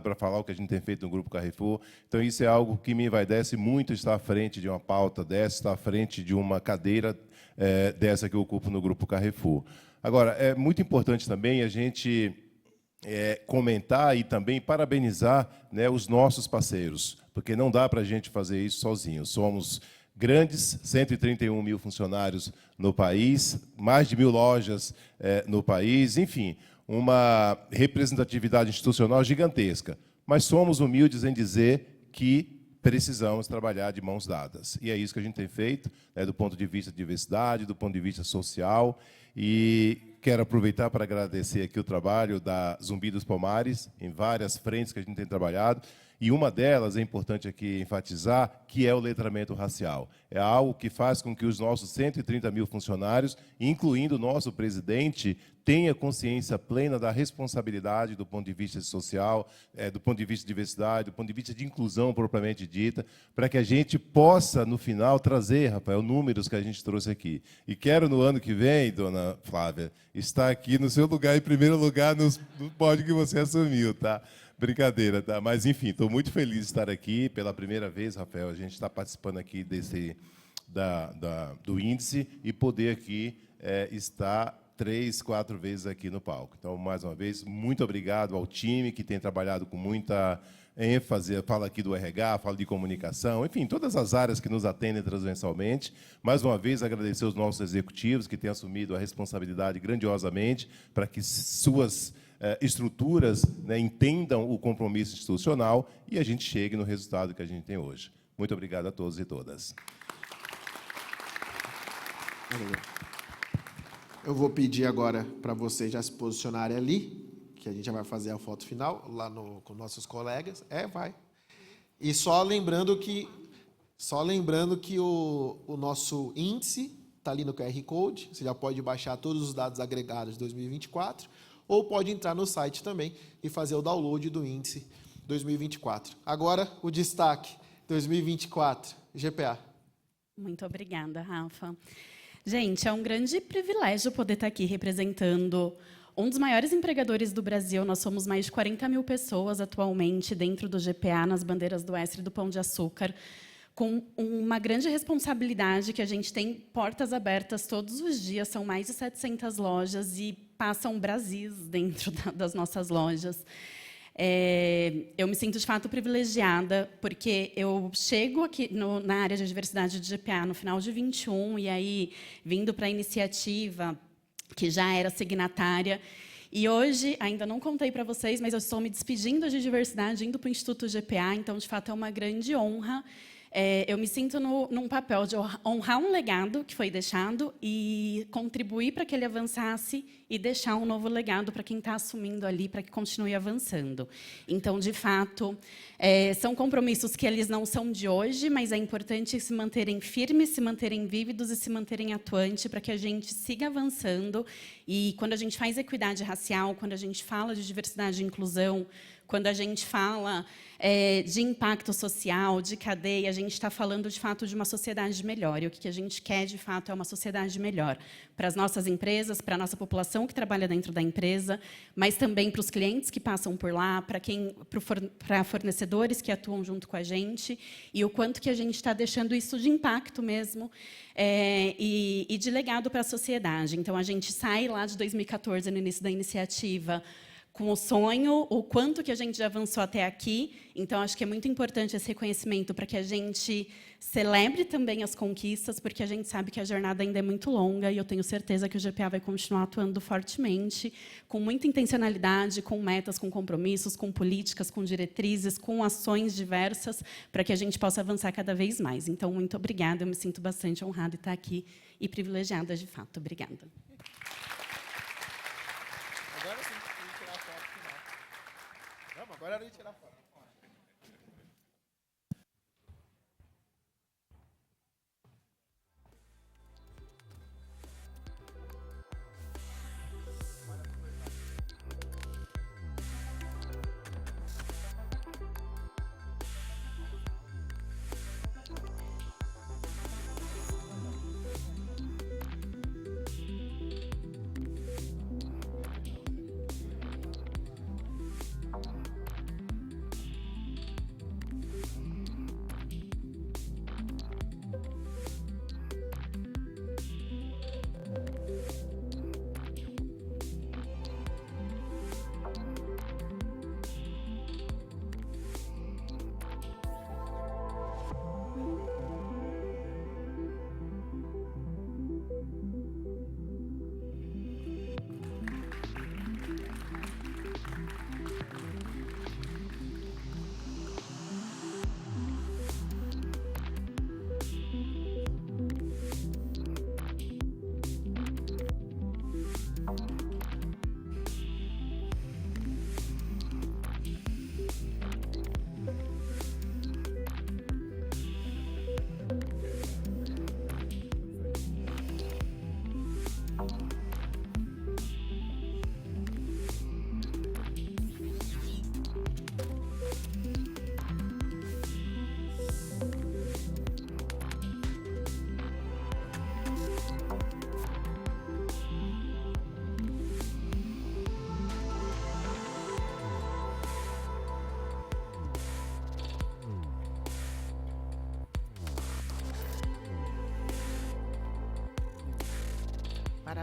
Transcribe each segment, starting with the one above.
para falar o que a gente tem feito no Grupo Carrefour. Então, isso é algo que me envaidece muito, estar à frente de uma pauta dessa, estar à frente de uma cadeira dessa que eu ocupo no Grupo Carrefour. Agora, é muito importante também a gente comentar e também parabenizar, né, os nossos parceiros, porque não dá para a gente fazer isso sozinho. Somos grandes, 131 mil funcionários no país, mais de 1.000 lojas no país, enfim, uma representatividade institucional gigantesca. Mas somos humildes em dizer que precisamos trabalhar de mãos dadas. E é isso que a gente tem feito, né, do ponto de vista de diversidade, do ponto de vista social. E quero aproveitar para agradecer aqui o trabalho da Zumbi dos Palmares, em várias frentes que a gente tem trabalhado. E uma delas, é importante aqui enfatizar, que é o letramento racial. É algo que faz com que os nossos 130 mil funcionários, incluindo o nosso presidente, tenha consciência plena da responsabilidade do ponto de vista social, do ponto de vista de diversidade, do ponto de vista de inclusão propriamente dita, para que a gente possa, no final, trazer, Rafael, números que a gente trouxe aqui. E quero, no ano que vem, dona Flávia, estar aqui no seu lugar, em primeiro lugar, no pódio que você assumiu, tá? Brincadeira, tá? Mas, enfim, estou muito feliz de estar aqui pela primeira vez, Rafael. A gente está participando aqui do índice e poder aqui estar 3, 4 vezes aqui no palco. Então, mais uma vez, muito obrigado ao time que tem trabalhado com muita ênfase. Fala aqui do RH, fala de comunicação, enfim, todas as áreas que nos atendem transversalmente. Mais uma vez, agradecer aos nossos executivos que têm assumido a responsabilidade grandiosamente para que suas estruturas, né, entendam o compromisso institucional e a gente chegue no resultado que a gente tem hoje. Muito obrigado a todos e todas. Eu vou pedir agora para vocês já se posicionarem ali, que a gente já vai fazer a foto final lá com nossos colegas. Vai. E só lembrando que o nosso índice está ali no QR Code. Você já pode baixar todos os dados agregados de 2024, ou pode entrar no site também e fazer o download do índice 2024. Agora, o destaque 2024, GPA. Muito obrigada, Rafa. Gente, é um grande privilégio poder estar aqui representando um dos maiores empregadores do Brasil. Nós somos mais de 40 mil pessoas atualmente dentro do GPA, nas bandeiras do Extra e do Pão de Açúcar, com uma grande responsabilidade que a gente tem portas abertas todos os dias, são mais de 700 lojas e passam Brasis dentro das nossas lojas. Eu me sinto, de fato, privilegiada, porque eu chego aqui na área de diversidade de GPA no final de 21, e aí, vindo para a iniciativa, que já era signatária, e hoje, ainda não contei para vocês, mas eu estou me despedindo de diversidade, indo para o Instituto GPA, então, de fato, é uma grande honra. Eu me sinto num papel de honrar um legado que foi deixado e contribuir para que ele avançasse e deixar um novo legado para quem está assumindo ali, para que continue avançando. Então, de fato, são compromissos que eles não são de hoje, mas é importante se manterem firmes, se manterem vívidos e se manterem atuantes para que a gente siga avançando. E quando a gente faz equidade racial, quando a gente fala de diversidade e inclusão, quando a gente fala de impacto social, de cadeia, a gente está falando, de fato, de uma sociedade melhor. E o que a gente quer, de fato, é uma sociedade melhor para as nossas empresas, para a nossa população que trabalha dentro da empresa, mas também para os clientes que passam por lá, para fornecedores que atuam junto com a gente, e o quanto que a gente está deixando isso de impacto mesmo e de legado para a sociedade. Então, a gente sai lá de 2014, no início da iniciativa, com o sonho, o quanto que a gente já avançou até aqui. Então, acho que é muito importante esse reconhecimento para que a gente celebre também as conquistas, porque a gente sabe que a jornada ainda é muito longa e eu tenho certeza que o GPA vai continuar atuando fortemente, com muita intencionalidade, com metas, com compromissos, com políticas, com diretrizes, com ações diversas, para que a gente possa avançar cada vez mais. Então, muito obrigada. Eu me sinto bastante honrada de estar aqui e privilegiada, de fato. Obrigada. Agora é hora de tirar foto.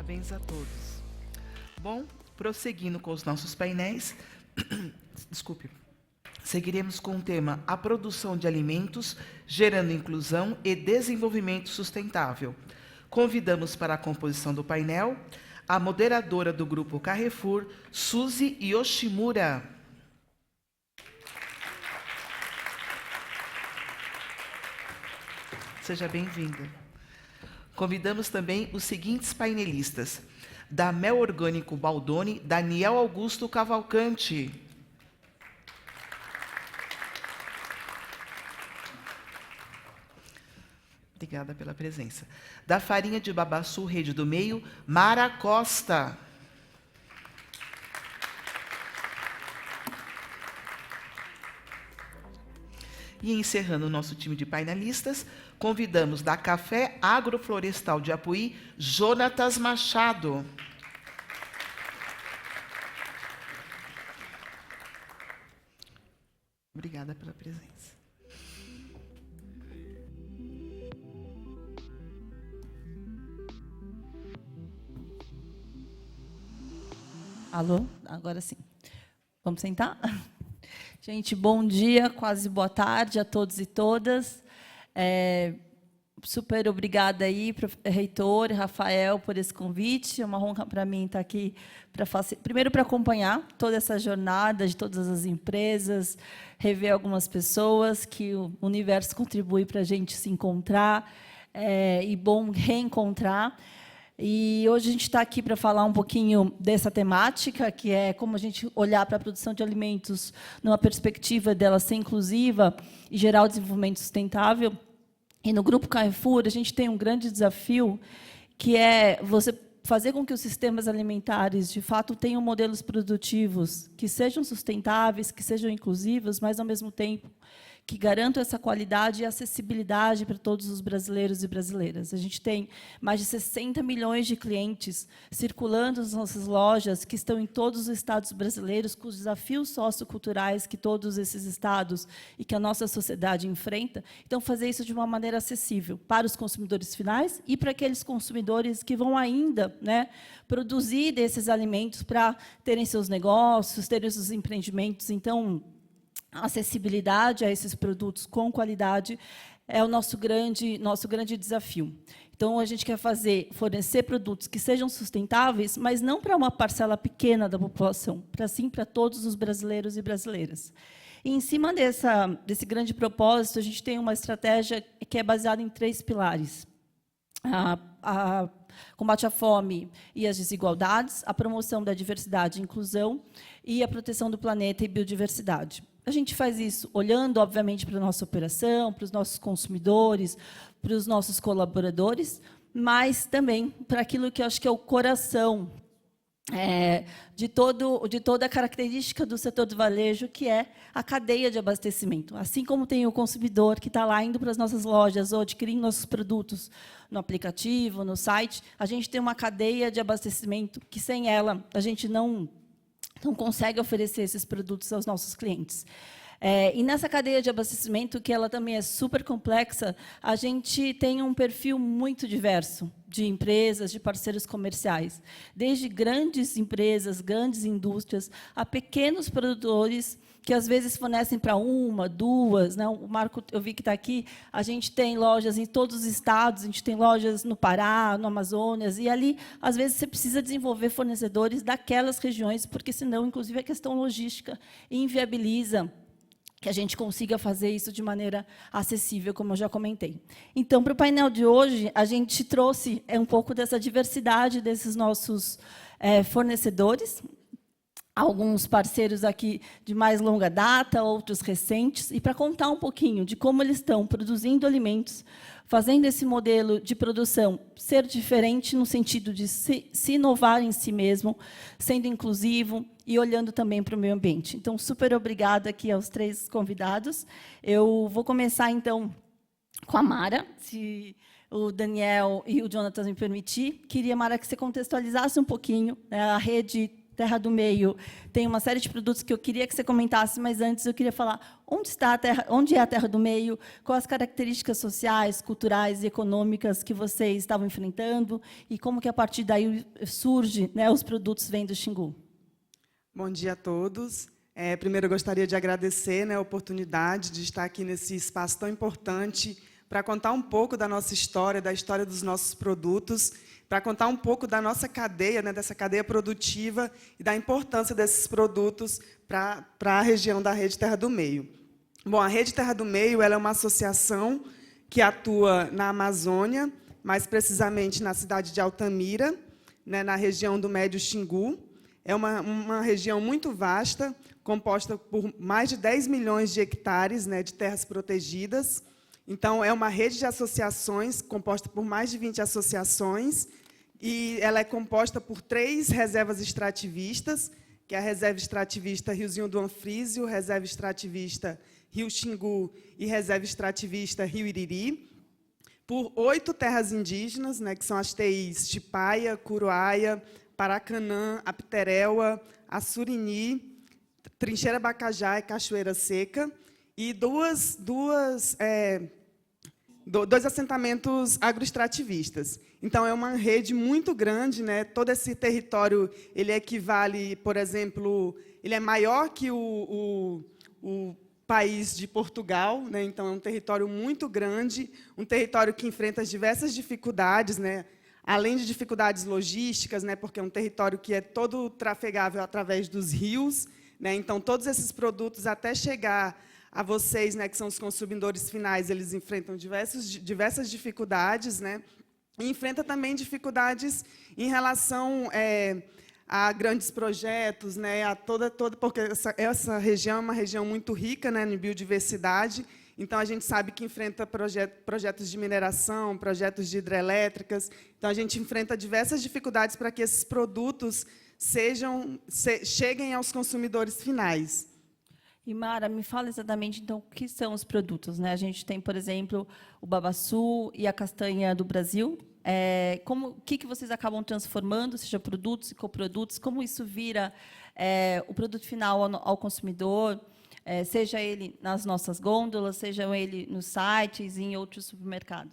Parabéns a todos. Bom, prosseguindo com os nossos painéis, desculpe, seguiremos com o tema A Produção de Alimentos, Gerando Inclusão e Desenvolvimento Sustentável. Convidamos para a composição do painel a moderadora do Grupo Carrefour, Suzy Yoshimura. Seja bem-vinda. Convidamos também os seguintes painelistas: da Mel Orgânico Baldoni, Daniel Augusto Cavalcante. Obrigada pela presença. Da Farinha de Babaçu, Rede do Meio, Mara Costa. E encerrando o nosso time de painelistas, convidamos da Café Agroflorestal de Apuí, Jonatas Machado. Obrigada pela presença. Alô? Agora sim. Vamos sentar? Gente, bom dia, quase boa tarde a todos e todas. Super obrigada aí, reitor Rafael, por esse convite. É uma honra para mim estar aqui, primeiro para acompanhar toda essa jornada de todas as empresas, rever algumas pessoas, que o universo contribui para a gente se encontrar, e bom reencontrar. E hoje a gente está aqui para falar um pouquinho dessa temática, que é como a gente olhar para a produção de alimentos numa perspectiva dela ser inclusiva e gerar o desenvolvimento sustentável. E no Grupo Carrefour, a gente tem um grande desafio, que é você fazer com que os sistemas alimentares, de fato, tenham modelos produtivos que sejam sustentáveis, que sejam inclusivos, mas, ao mesmo tempo, que garantam essa qualidade e acessibilidade para todos os brasileiros e brasileiras. A gente tem mais de 60 milhões de clientes circulando nas nossas lojas, que estão em todos os estados brasileiros, com os desafios socioculturais que todos esses estados e que a nossa sociedade enfrenta. Então, fazer isso de uma maneira acessível para os consumidores finais e para aqueles consumidores que vão ainda, né, produzir desses alimentos para terem seus negócios, terem seus empreendimentos. Então, a acessibilidade a esses produtos com qualidade é o nosso grande desafio. Então, a gente quer fornecer produtos que sejam sustentáveis, mas não para uma parcela pequena da população, sim para todos os brasileiros e brasileiras. E, em cima desse grande propósito, a gente tem uma estratégia que é baseada em 3 pilares. Combate à fome e às desigualdades, a promoção da diversidade e inclusão e a proteção do planeta e biodiversidade. A gente faz isso olhando, obviamente, para a nossa operação, para os nossos consumidores, para os nossos colaboradores, mas também para aquilo que eu acho que é o coração de toda a característica do setor do varejo, que é a cadeia de abastecimento. Assim como tem o consumidor que está lá indo para as nossas lojas ou adquirindo nossos produtos no aplicativo, no site, a gente tem uma cadeia de abastecimento que, sem ela, a gente não consegue oferecer esses produtos aos nossos clientes. E nessa cadeia de abastecimento, que ela também é super complexa, a gente tem um perfil muito diverso de empresas, de parceiros comerciais, desde grandes empresas, grandes indústrias, a pequenos produtores que, às vezes, fornecem para 1, 2. Né? O Marco, eu vi que está aqui, a gente tem lojas em todos os estados, a gente tem lojas no Pará, no Amazonas, e ali, às vezes, você precisa desenvolver fornecedores daquelas regiões, porque, senão, inclusive, a questão logística inviabiliza que a gente consiga fazer isso de maneira acessível, como eu já comentei. Então, para o painel de hoje, a gente trouxe um pouco dessa diversidade desses nossos fornecedores, alguns parceiros aqui de mais longa data, outros recentes, e para contar um pouquinho de como eles estão produzindo alimentos, fazendo esse modelo de produção ser diferente no sentido de se inovar em si mesmo, sendo inclusivo e olhando também para o meio ambiente. Então, super obrigada aqui aos 3 convidados. Eu vou começar, então, com a Mara, se o Daniel e o Jonatas me permitir. Queria, Mara, que você contextualizasse um pouquinho, né, a rede Terra do Meio tem uma série de produtos que eu queria que você comentasse, mas antes eu queria falar onde é a Terra do Meio, quais as características sociais, culturais e econômicas que vocês estavam enfrentando e como que a partir daí surge, né, os produtos vêm do Xingu. Bom dia a todos. Primeiro, eu gostaria de agradecer, né, a oportunidade de estar aqui nesse espaço tão importante para contar um pouco da nossa história, da história dos nossos produtos, para contar um pouco da nossa cadeia, né, dessa cadeia produtiva e da importância desses produtos para a região da Rede Terra do Meio. Bom, a Rede Terra do Meio ela é uma associação que atua na Amazônia, mais precisamente na cidade de Altamira, né, na região do Médio Xingu. É uma região muito vasta, composta por mais de 10 milhões de hectares, né, de terras protegidas. Então, é uma rede de associações, composta por mais de 20 associações, e ela é composta por 3 reservas extrativistas, que é a Reserva Extrativista Riozinho do Anfrísio, Reserva Extrativista Rio Xingu e Reserva Extrativista Rio Iriri, por 8 terras indígenas, né, que são as TIs Tipaia, Curuaia, Paracanã, Apiteréua, Assurini, Trincheira Bacajá e Cachoeira Seca, e dois assentamentos agroextrativistas. Então, é uma rede muito grande, né? Todo esse território ele equivale, por exemplo, ele é maior que o país de Portugal, né? Então, é um território muito grande, um território que enfrenta diversas dificuldades, né? Além de dificuldades logísticas, né? Porque é um território que é todo trafegável através dos rios, né? Então, todos esses produtos, até chegar a vocês, né, que são os consumidores finais, eles enfrentam diversas dificuldades, né? E enfrenta também dificuldades em relação a grandes projetos, né? Porque essa região é uma região muito rica, né, em biodiversidade. Então, a gente sabe que enfrenta projetos de mineração, projetos de hidrelétricas. Então, a gente enfrenta diversas dificuldades para que esses produtos cheguem aos consumidores finais. E, Mara, me fala exatamente, então, o que são os produtos, né? A gente tem, por exemplo, o babaçu e a castanha do Brasil. O que vocês acabam transformando, seja produtos e coprodutos? Como isso vira o produto final ao consumidor, seja ele nas nossas gôndolas, seja ele nos sites e em outros supermercados?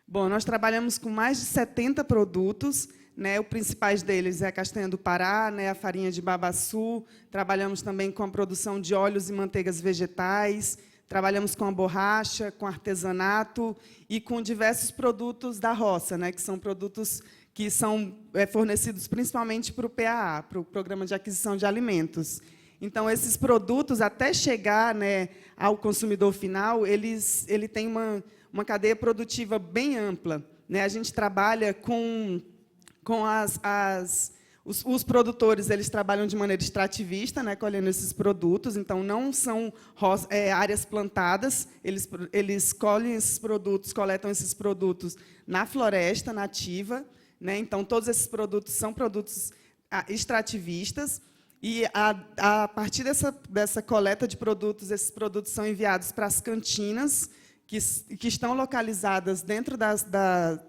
Bom, nós trabalhamos com mais de 70 produtos, né? Os principais deles é a castanha do Pará, né? A farinha de babaçu, trabalhamos também com a produção de óleos e manteigas vegetais, trabalhamos com a borracha, com artesanato e com diversos produtos da roça, né? Que são produtos que são fornecidos principalmente para o PAA, para o Programa de Aquisição de Alimentos. Então, esses produtos, até chegar, né, ao consumidor final, ele tem uma cadeia produtiva bem ampla, né? A gente trabalha com os produtores, eles trabalham de maneira extrativista, né, colhendo esses produtos. Então, não são áreas plantadas, eles colhem esses produtos, coletam esses produtos na floresta nativa, né? Então, todos esses produtos são produtos extrativistas. E, a partir dessa coleta de produtos, esses produtos são enviados para as cantinas, que estão localizadas dentro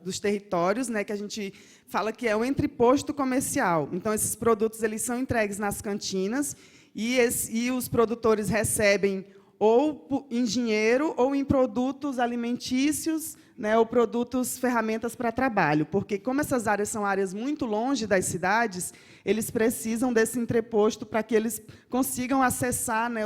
dos territórios, né, que a gente fala que é o entreposto comercial. Então, esses produtos eles são entregues nas cantinas e os produtores recebem ou em dinheiro ou em produtos alimentícios, né, ou produtos, ferramentas para trabalho. Porque, como essas áreas são áreas muito longe das cidades, eles precisam desse entreposto para que eles consigam acessar, né,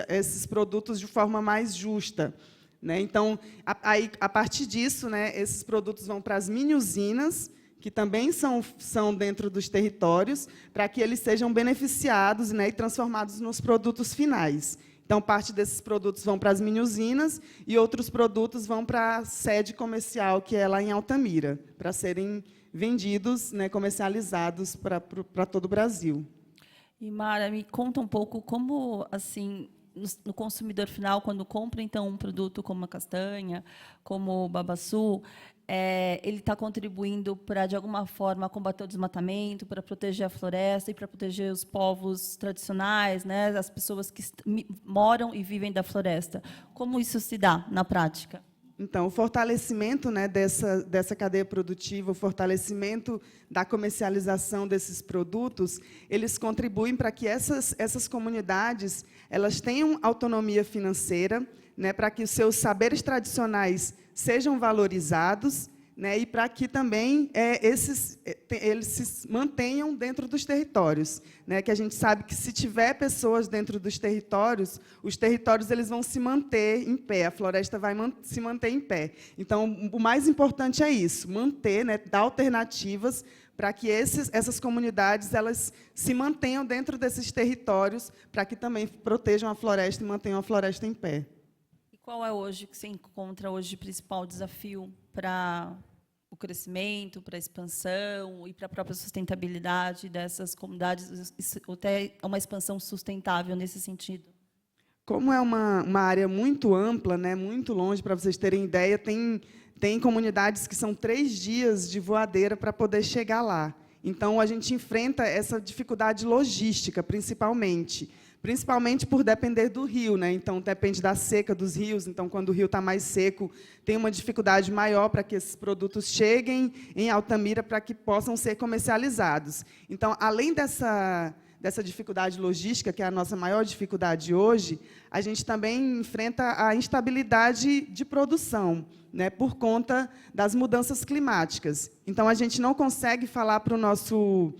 esses produtos de forma mais justa. Né? Então, a partir disso, né, esses produtos vão para as mini-usinas, que também são dentro dos territórios, para que eles sejam beneficiados, né, e transformados nos produtos finais. Então, parte desses produtos vão para as mini-usinas e outros produtos vão para a sede comercial, que é lá em Altamira, para serem vendidos, né, comercializados para todo o Brasil. E, Mara, me conta um pouco como, assim, no consumidor final, quando compra, então, um produto como a castanha, como o babaçu, ele está contribuindo para, de alguma forma, combater o desmatamento, para proteger a floresta e para proteger os povos tradicionais, né, as pessoas que moram e vivem da floresta. Como isso se dá na prática? Então, o fortalecimento, né, dessa cadeia produtiva, o fortalecimento da comercialização desses produtos, eles contribuem para que essas comunidades elas tenham autonomia financeira, né, para que os seus saberes tradicionais sejam valorizados, né, e para que também eles se mantenham dentro dos territórios, né, que a gente sabe que se tiver pessoas dentro dos territórios, os territórios eles vão se manter em pé, a floresta vai se manter em pé. Então, o mais importante é isso, manter, né, dar alternativas para que essas comunidades elas se mantenham dentro desses territórios, para que também protejam a floresta e mantenham a floresta em pé. E qual é hoje que você encontra hoje o principal desafio para o crescimento, para a expansão e para a própria sustentabilidade dessas comunidades, até uma expansão sustentável nesse sentido? Como é uma área muito ampla, né, muito longe, para vocês terem ideia, tem comunidades que são 3 dias de voadeira para poder chegar lá. Então, a gente enfrenta essa dificuldade logística, principalmente por depender do rio, né? Então, depende da seca dos rios. Então, quando o rio está mais seco, tem uma dificuldade maior para que esses produtos cheguem em Altamira para que possam ser comercializados. Então, além dessa dificuldade logística, que é a nossa maior dificuldade hoje, a gente também enfrenta a instabilidade de produção, né, por conta das mudanças climáticas. Então, a gente não consegue falar para o nosso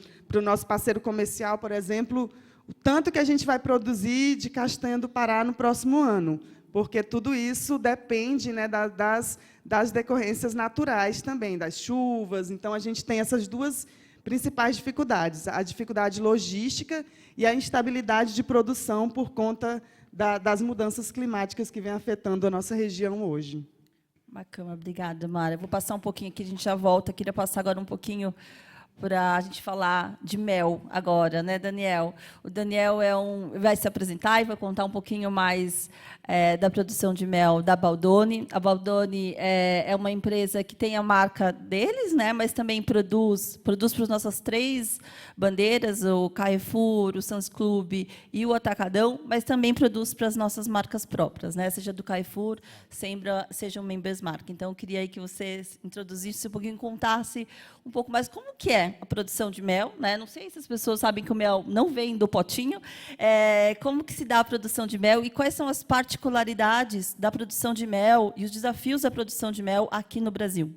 parceiro comercial, por exemplo, o tanto que a gente vai produzir de castanha do Pará no próximo ano, porque tudo isso depende, né, das decorrências naturais também, das chuvas. Então, a gente tem essas 2 principais dificuldades, a dificuldade logística e a instabilidade de produção por conta das mudanças climáticas que vêm afetando a nossa região hoje. Bacana, obrigada, Mara. Vou passar um pouquinho aqui, a gente já volta. Queria passar agora um pouquinho para a gente falar de mel agora, né, Daniel? O Daniel vai se apresentar e vai contar um pouquinho mais da produção de mel da Baldoni. A Baldoni é uma empresa que tem a marca deles, né, mas também produz para as nossas 3 bandeiras, o Carrefour, o Sam's Club e o Atacadão, mas também produz para as nossas marcas próprias, né, seja do Carrefour, seja o Members Mark. Então, eu queria aí que você introduzisse um pouquinho, contasse um pouco mais como que é a produção de mel, né? Não sei se as pessoas sabem que o mel não vem do potinho. Como que se dá a produção de mel e quais são as particularidades da produção de mel e os desafios da produção de mel aqui no Brasil?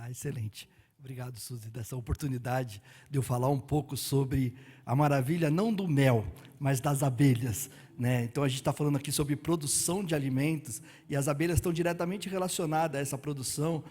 Excelente. Obrigado, Suzy, dessa oportunidade de eu falar um pouco sobre a maravilha não do mel, mas das abelhas, né? Então, a gente está falando aqui sobre produção de alimentos e as abelhas estão diretamente relacionadas a essa produção,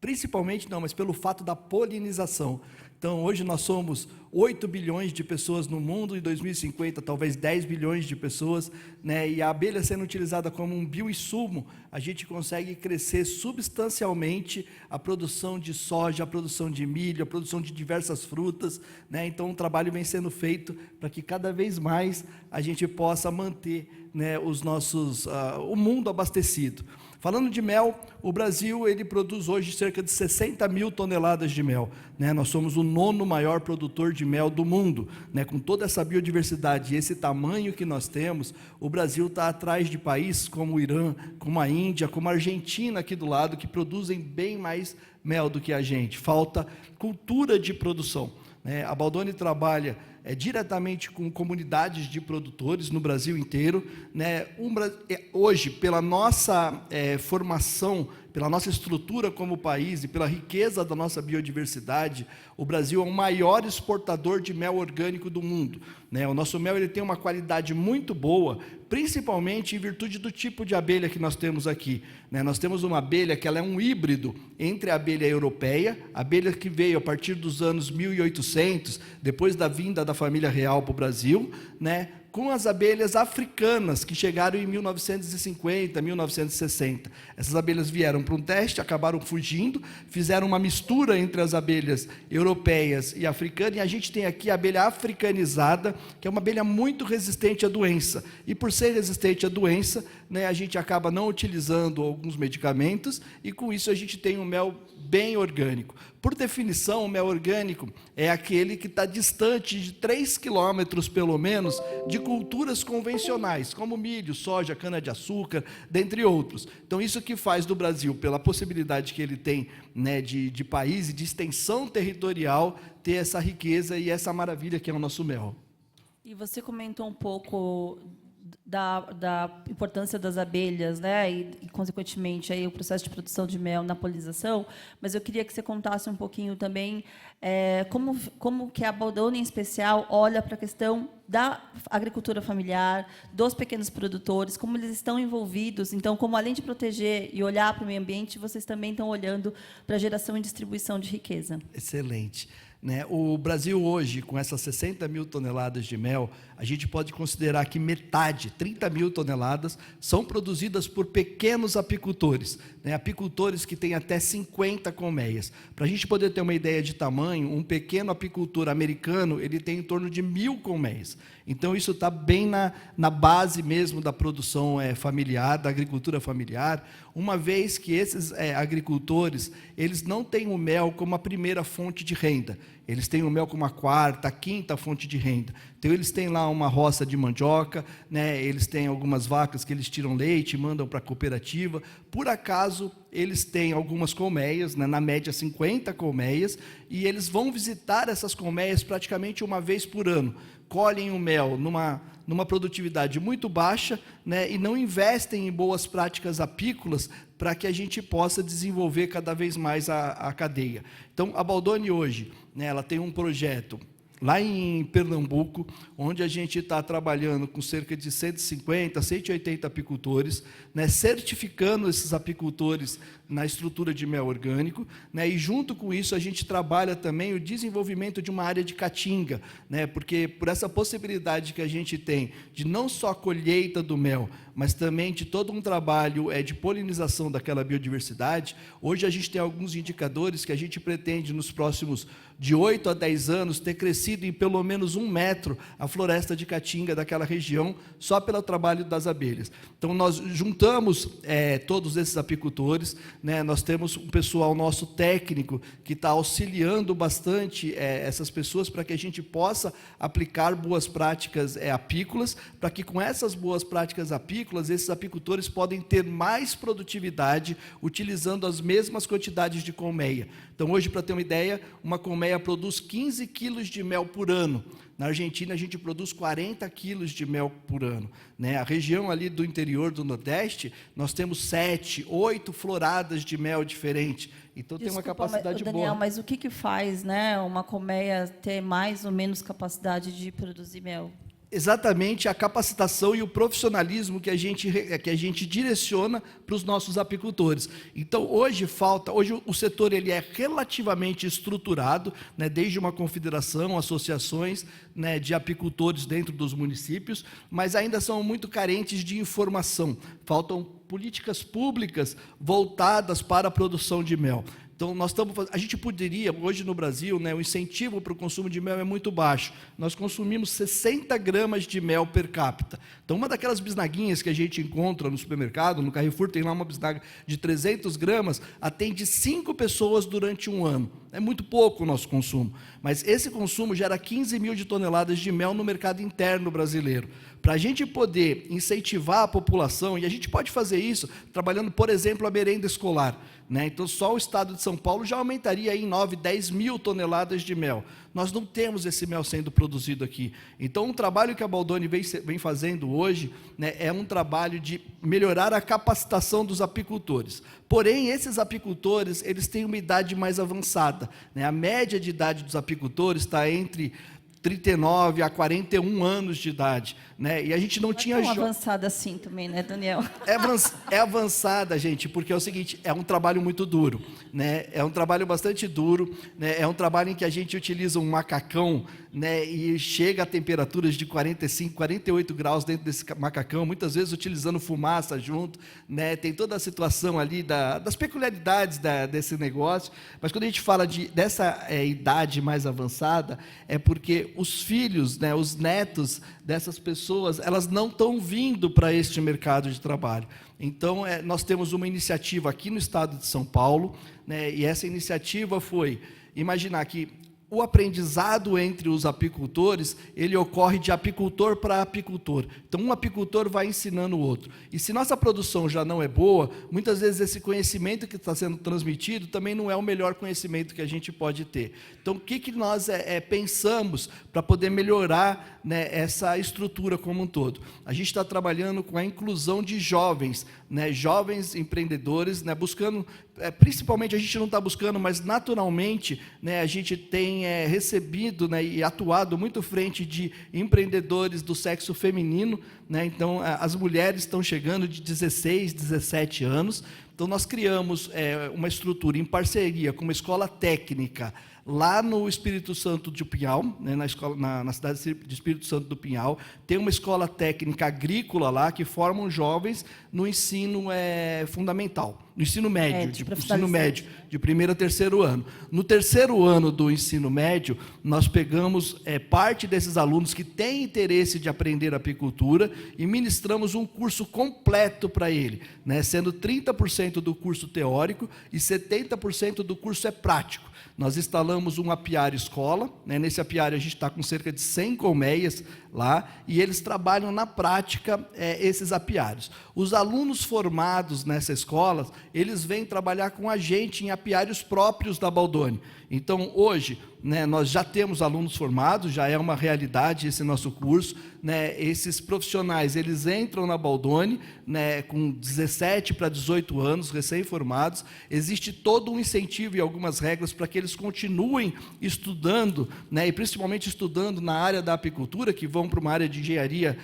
principalmente, mas pelo fato da polinização. Então, hoje nós somos 8 bilhões de pessoas no mundo, em 2050, talvez 10 bilhões de pessoas, né? E a abelha sendo utilizada como um bioinsumo, a gente consegue crescer substancialmente a produção de soja, a produção de milho, a produção de diversas frutas, né? Então, o trabalho vem sendo feito para que cada vez mais a gente possa manter, né, o mundo abastecido. Falando de mel, o Brasil ele produz hoje cerca de 60 mil toneladas de mel, né? Nós somos o 9º maior produtor de mel do mundo, né? Com toda essa biodiversidade e esse tamanho que nós temos, o Brasil está atrás de países como o Irã, como a Índia, como a Argentina aqui do lado, que produzem bem mais mel do que a gente. Falta cultura de produção, né? A Baldoni trabalha diretamente com comunidades de produtores no Brasil inteiro, né? Hoje, pela nossa formação, pela nossa estrutura como país e pela riqueza da nossa biodiversidade, o Brasil é o maior exportador de mel orgânico do mundo, né? O nosso mel ele tem uma qualidade muito boa, principalmente em virtude do tipo de abelha que nós temos aqui, né? Nós temos uma abelha que ela é um híbrido entre a abelha europeia, a abelha que veio a partir dos anos 1800, depois da vinda da família real para o Brasil, né? Com as abelhas africanas, que chegaram em 1950, 1960. Essas abelhas vieram para um teste, acabaram fugindo, fizeram uma mistura entre as abelhas europeias e africanas, e a gente tem aqui a abelha africanizada, que é uma abelha muito resistente à doença. E por ser resistente à doença, né, a gente acaba não utilizando alguns medicamentos, e com isso a gente tem um mel bem orgânico. Por definição, o mel orgânico é aquele que está distante de 3 quilômetros, pelo menos, de culturas convencionais, como milho, soja, cana-de-açúcar, dentre outros. Então, isso que faz do Brasil, pela possibilidade que ele tem, né, de país e de extensão territorial, ter essa riqueza e essa maravilha que é o nosso mel. E você comentou um pouco da importância das abelhas, né, e consequentemente aí o processo de produção de mel na polinização, mas eu queria que você contasse um pouquinho também como que a Baldoni, em especial, olha para a questão da agricultura familiar, dos pequenos produtores, como eles estão envolvidos. Então, como além de proteger e olhar para o meio ambiente, vocês também estão olhando para a geração e distribuição de riqueza. Excelente. Né? O Brasil hoje, com essas 60 mil toneladas de mel, a gente pode considerar que metade, 30 mil toneladas, são produzidas por pequenos apicultores, né? Apicultores que têm até 50 colmeias. Para a gente poder ter uma ideia de tamanho, um pequeno apicultor americano ele tem em torno de 1.000 colmeias. Então, isso está bem na base mesmo da produção familiar, da agricultura familiar, uma vez que esses agricultores eles não têm o mel como a primeira fonte de renda. Eles têm o mel como a quarta, a quinta fonte de renda. Então, eles têm lá uma roça de mandioca, né? Eles têm algumas vacas que eles tiram leite, mandam para a cooperativa. Por acaso, eles têm algumas colmeias, né? Na média 50 colmeias, e eles vão visitar essas colmeias praticamente uma vez por ano. Colhem o mel numa produtividade muito baixa, né, e não investem em boas práticas apícolas para que a gente possa desenvolver cada vez mais a cadeia. Então, a Baldoni hoje, né, ela tem um projeto lá em Pernambuco, onde a gente está trabalhando com cerca de 150, 180 apicultores, né, certificando esses apicultores na estrutura de mel orgânico, né, e junto com isso a gente trabalha também o desenvolvimento de uma área de caatinga, né, porque por essa possibilidade que a gente tem de não só a colheita do mel, mas também de todo um trabalho de polinização daquela biodiversidade, hoje a gente tem alguns indicadores que a gente pretende nos próximos de 8 a 10 anos ter crescido em pelo menos 1 metro a floresta de caatinga daquela região, só pelo trabalho das abelhas. Então, nós juntamos todos esses apicultores, né, nós temos um pessoal nosso técnico que está auxiliando bastante essas pessoas para que a gente possa aplicar boas práticas apícolas, para que com essas boas práticas apícolas, esses apicultores podem ter mais produtividade utilizando as mesmas quantidades de colmeia. Então, hoje, para ter uma ideia, uma colmeia produz 15 quilos de mel por ano. Na Argentina, a gente produz 40 quilos de mel por ano, né? A região ali do interior do Nordeste, nós temos 7, 8 floradas de mel diferentes. Então, tem uma capacidade Daniel, boa. mas o que faz, né, uma colmeia ter mais ou menos capacidade de produzir mel? Exatamente a capacitação e o profissionalismo que a gente direciona para os nossos apicultores. Então, hoje o setor ele é relativamente estruturado, né, desde uma confederação, associações, né, de apicultores dentro dos municípios, mas ainda são muito carentes de informação. Faltam políticas públicas voltadas para a produção de mel. Então, a gente poderia, hoje no Brasil, né, o incentivo para o consumo de mel é muito baixo. Nós consumimos 60 gramas de mel per capita. Então, uma daquelas bisnaguinhas que a gente encontra no supermercado, no Carrefour, tem lá uma bisnaga de 300 gramas, atende 5 pessoas durante um ano. É muito pouco o nosso consumo. Mas esse consumo gera 15 mil de toneladas de mel no mercado interno brasileiro. Para a gente poder incentivar a população, e a gente pode fazer isso trabalhando, por exemplo, a merenda escolar, né? Então, só o estado de São Paulo já aumentaria em 9, 10 mil toneladas de mel. Nós não temos esse mel sendo produzido aqui. Então, o trabalho que a Baldoni vem fazendo hoje, né, é um trabalho de melhorar a capacitação dos apicultores. Porém, esses apicultores eles têm uma idade mais avançada, né? A média de idade dos apicultores está entre 39 a 41 anos de idade, né? E a gente não tinha... É tão avançada assim também, né, Daniel? É avançada, gente, porque é o seguinte, é um trabalho muito duro, né? É um trabalho bastante duro, né? É um trabalho em que a gente utiliza um macacão, né? E chega a temperaturas de 45, 48 graus dentro desse macacão, muitas vezes utilizando fumaça junto, né? Tem toda a situação ali das peculiaridades desse negócio, mas quando a gente fala dessa idade mais avançada, é porque os filhos, né, os netos dessas pessoas pessoas, elas não estão vindo para este mercado de trabalho. Então, nós temos uma iniciativa aqui no estado de São Paulo, né, e essa iniciativa foi imaginar que o aprendizado entre os apicultores, ele ocorre de apicultor para apicultor. Então, um apicultor vai ensinando o outro. E se nossa produção já não é boa, muitas vezes esse conhecimento que está sendo transmitido também não é o melhor conhecimento que a gente pode ter. Então, o que nós pensamos para poder melhorar, né, essa estrutura como um todo? A gente está trabalhando com a inclusão de jovens, né, jovens empreendedores, né, buscando, principalmente a gente não está buscando, mas naturalmente, né, a gente tem recebido, né, e atuado muito frente de empreendedores do sexo feminino, né, então as mulheres estão chegando de 16, 17 anos, então nós criamos uma estrutura em parceria com uma escola técnica lá no Espírito Santo do Pinhal, né, na cidade de Espírito Santo do Pinhal, tem uma escola técnica agrícola lá que formam jovens no ensino fundamental, no ensino médio, de primeiro a terceiro ano. No terceiro ano do ensino médio, nós pegamos parte desses alunos que têm interesse de aprender apicultura e ministramos um curso completo para ele, né, sendo 30% do curso teórico e 70% do curso prático. Nós instalamos um apiário escola, né? Nesse apiário a gente está com cerca de 100 colmeias lá, e eles trabalham na prática esses apiários. Os alunos formados nessa escola, eles vêm trabalhar com a gente em apiários próprios da Baldoni. Então, hoje, né, nós já temos alunos formados, já é uma realidade esse nosso curso, né, esses profissionais, eles entram na Baldoni, né, com 17 para 18 anos, recém-formados, existe todo um incentivo e algumas regras para que eles continuem estudando, né, e principalmente estudando na área da apicultura, que vão para uma área de engenharia